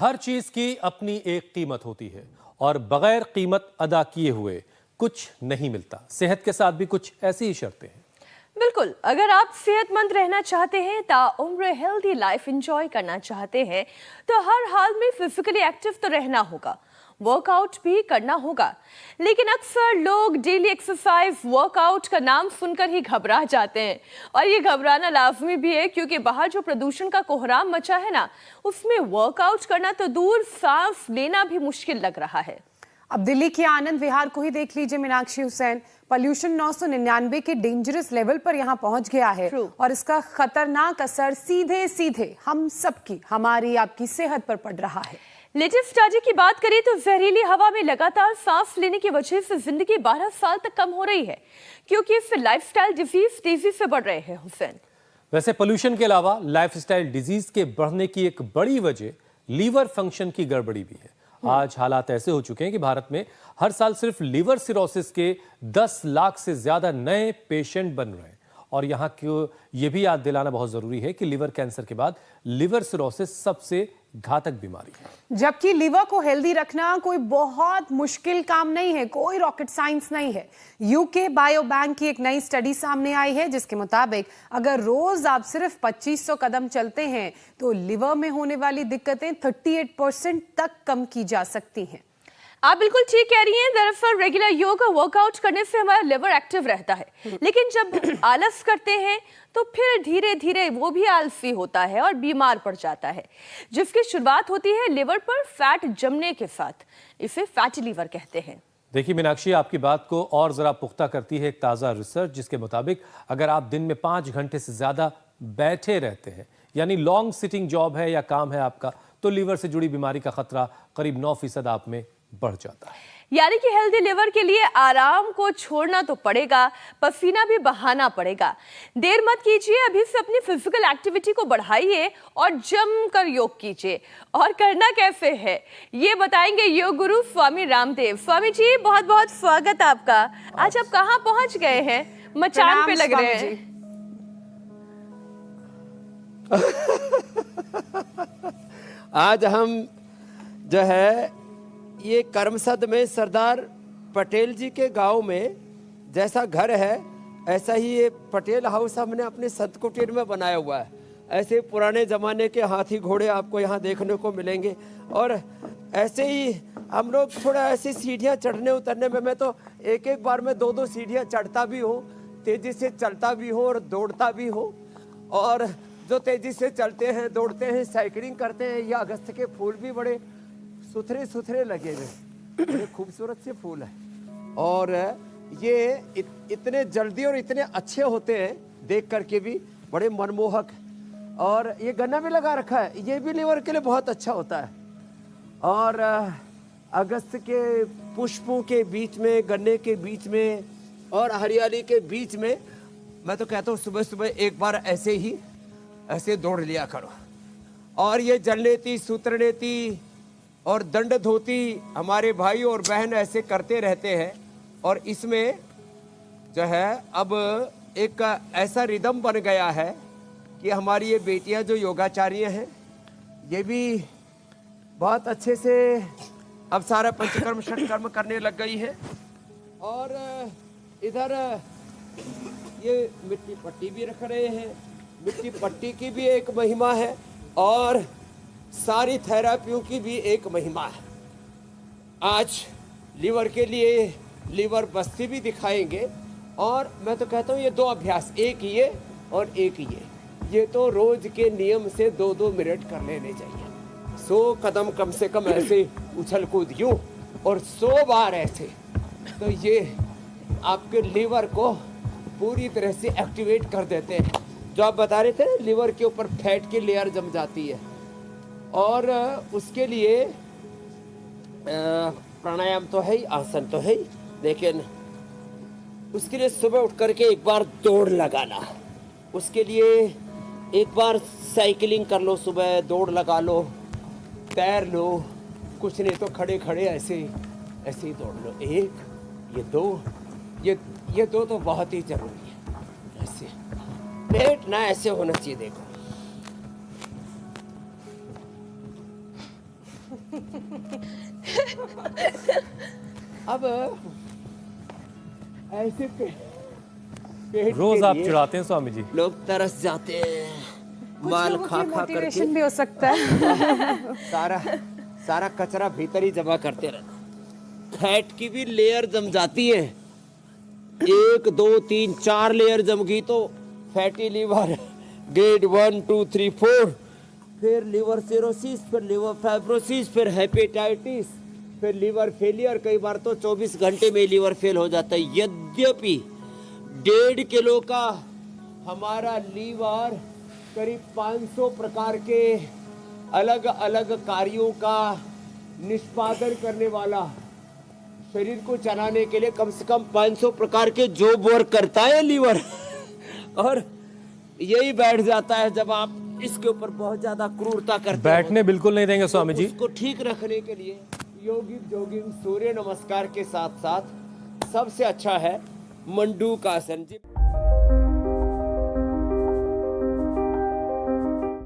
हर चीज की अपनी एक कीमत होती है और बगैर कीमत अदा किए हुए कुछ नहीं मिलता। सेहत के साथ भी कुछ ऐसी ही शर्तें हैं। बिल्कुल, अगर आप सेहतमंद रहना चाहते हैं, ताउम्र हेल्दी लाइफ एंजॉय करना चाहते हैं, तो हर हाल में फिजिकली एक्टिव तो रहना होगा, वर्कआउट भी करना होगा। लेकिन अक्सर लोग डेली एक्सरसाइज वर्कआउट का नाम सुनकर ही घबरा जाते हैं, और ये घबराना लाजमी भी है, क्योंकि बाहर जो प्रदूषण का कोहराम मचा है ना, उसमें वर्कआउट करना तो दूर, सांस लेना भी मुश्किल लग रहा है। अब दिल्ली के आनंद विहार को ही देख लीजिए मीनाक्षी हुसैन, पॉल्यूशन 999 के डेंजरस लेवल पर यहाँ पहुंच गया है। और इसका खतरनाक असर सीधे सीधे हम सबकी, हमारी आपकी सेहत पर पड़ रहा है। लेटेस्ट स्टडी की बात करें तो जहरीली हवा में लगातार सांस लेने की वजह से जिंदगी 12 साल तक कम हो रही है, क्योंकि इससे लाइफस्टाइल डिजीज तेजी से बढ़ रहे हैं। हुसैन, वैसे पोल्यूशन के अलावा लाइफस्टाइल डिजीज के बढ़ने की एक बड़ी वजह लीवर फंक्शन की गड़बड़ी भी है। आज हालात ऐसे हो चुके हैं कि भारत में हर साल सिर्फ लीवर सिरोसिस के 10 लाख से ज्यादा नए पेशेंट बन रहे हैं। और यहाँ को ये भी याद दिलाना बहुत जरूरी है कि लीवर कैंसर के बाद लीवर सिरोसिस सबसे घातक बीमारी है। जबकि लीवर को हेल्दी रखना कोई बहुत मुश्किल काम नहीं है, कोई रॉकेट साइंस नहीं है। यूके बायो बैंक की एक नई स्टडी सामने आई है, जिसके मुताबिक अगर रोज आप सिर्फ 2500 कदम चलते हैं तो लीवर में होने वाली दिक्कतें 38% तक कम की जा सकती हैं। आप बिल्कुल ठीक कह रही हैं। दरअसल रेगुलर योग और वर्कआउट करने से हमारा लिवर एक्टिव रहता है, लेकिन जब आलस करते हैं तो फिर धीरे धीरे वो भी आलसी होता है और बीमार पड़ जाता है, जिसकी शुरुआत होती है लिवर पर फैट जमने के साथ। इसे फैटी लीवर कहते हैं। देखिए मीनाक्षी, आपकी बात को और जरा पुख्ता करती है एक ताजा रिसर्च, जिसके मुताबिक अगर आप दिन में 5 घंटे से ज्यादा बैठे रहते हैं, यानी लॉन्ग सिटिंग जॉब है या काम है आपका, तो लीवर से जुड़ी बीमारी का खतरा करीब 9% आप में बढ़ जाता है। यानी कि हेल्दी लिवर के लिए आराम को छोड़ना तो पड़ेगा, पसीना भी बहाना पड़ेगा। देर मत कीजिए, अभी से अपनी फिजिकल एक्टिविटी को बढ़ाइए और जमकर योग कीजिए। और करना कैसे है ये बताएंगे योग गुरु स्वामी रामदेव। स्वामी जी, बहुत बहुत स्वागत आपका। आज आप कहाँ पहुंच गए हैं? मचान पे लग रहे हैं। आज हम जो है ये करमसद में सरदार पटेल जी के गांव में जैसा घर है, ऐसा ही ये पटेल हाउस हमने अपने संत कुटीर में बनाया हुआ है। ऐसे पुराने ज़माने के हाथी घोड़े आपको यहाँ देखने को मिलेंगे। और ऐसे ही हम लोग थोड़ा ऐसी सीढ़ियाँ चढ़ने उतरने में, मैं तो एक एक बार में 2-2 सीढ़ियाँ चढ़ता भी हूँ, तेज़ी से चलता भी हूँ और दौड़ता भी हूँ। और जो तेज़ी से चलते हैं, दौड़ते हैं, साइकिलिंग करते हैं, ये अगस्त के फूल भी बड़े सुथरे सुथरे लगे हुए, बड़े खूबसूरत से फूल है। और ये इतने जल्दी और इतने अच्छे होते हैं, देख करके भी बड़े मनमोहक। और ये गन्ना भी लगा रखा है, ये भी लीवर के लिए बहुत अच्छा होता है। और अगस्त के पुष्पों के बीच में, गन्ने के बीच में और हरियाली के बीच में, मैं तो कहता हूँ सुबह सुबह एक बार ऐसे दौड़ लिया करो। और ये जलनेती, सूत्रनेती और दंड धोती हमारे भाई और बहन ऐसे करते रहते हैं। और इसमें जो है अब एक ऐसा रिदम बन गया है कि हमारी ये बेटियां जो योगाचार्य हैं, ये भी बहुत अच्छे से अब सारा पंचकर्म षटकर्म करने लग गई है। और इधर ये मिट्टी पट्टी भी रख रहे हैं। मिट्टी पट्टी की भी एक महिमा है और सारी थेरापियों की भी एक महिमा है। आज लीवर के लिए लीवर बस्ती भी दिखाएंगे। और मैं तो कहता हूँ ये 2 अभ्यास, एक ये और एक ये तो रोज के नियम से 2-2 मिनट कर लेने चाहिए। 100 कदम कम से कम ऐसे उछल कूद यूं और 100 बार ऐसे, तो ये आपके लीवर को पूरी तरह से एक्टिवेट कर देते हैं। जो आप बता रहे थे ना, लीवर के ऊपर फैट की लेयर जम जाती है, और उसके लिए प्राणायाम तो है ही, आसन तो है ही, लेकिन उसके लिए सुबह उठ करके एक बार दौड़ लगाना, उसके लिए एक बार साइकिलिंग कर लो, सुबह दौड़ लगा लो, तैर लो, कुछ नहीं तो खड़े खड़े ऐसे ही दौड़ लो। 1, ये 2, ये 2 तो बहुत ही जरूरी है। ऐसे पेट ना ऐसे होना चाहिए, देखो अब ऐसे पेट रोज के आप लिए चिढ़ाते हैं स्वामी जी। लोग तरस जाते हैं, कुछ माल लोगों खा की खा मोटिवेशन करके भी हो सकता है। सारा कचरा भीतर ही जमा करते रहते। फैट की भी लेयर जम जाती है, 1 2 3 4 लेयर जम गई तो फैटी लीवर ग्रेड 1 2 3 4, फिर लीवर सिरोसिस, फिर लीवर फाइब्रोसिस, फिर हेपेटाइटिस, फिर लीवर फेलियर। कई बार तो 24 घंटे में लीवर फेल हो जाता है। यद्यपि 1.5 किलो का हमारा लीवर करीब 500 प्रकार के अलग अलग कार्यों का निष्पादन करने वाला, शरीर को चलाने के लिए कम से कम 500 प्रकार के जॉब वर्क करता है लीवर। और यही बैठ जाता है जब आप इसके ऊपर बहुत ज्यादा क्रूरता करते बैठने बिल्कुल नहीं देंगे स्वामी जी। उसको ठीक रखने के लिए योगिक जोगिंग सूर्य नमस्कार के साथ साथ सबसे अच्छा है मंडूक आसन जी।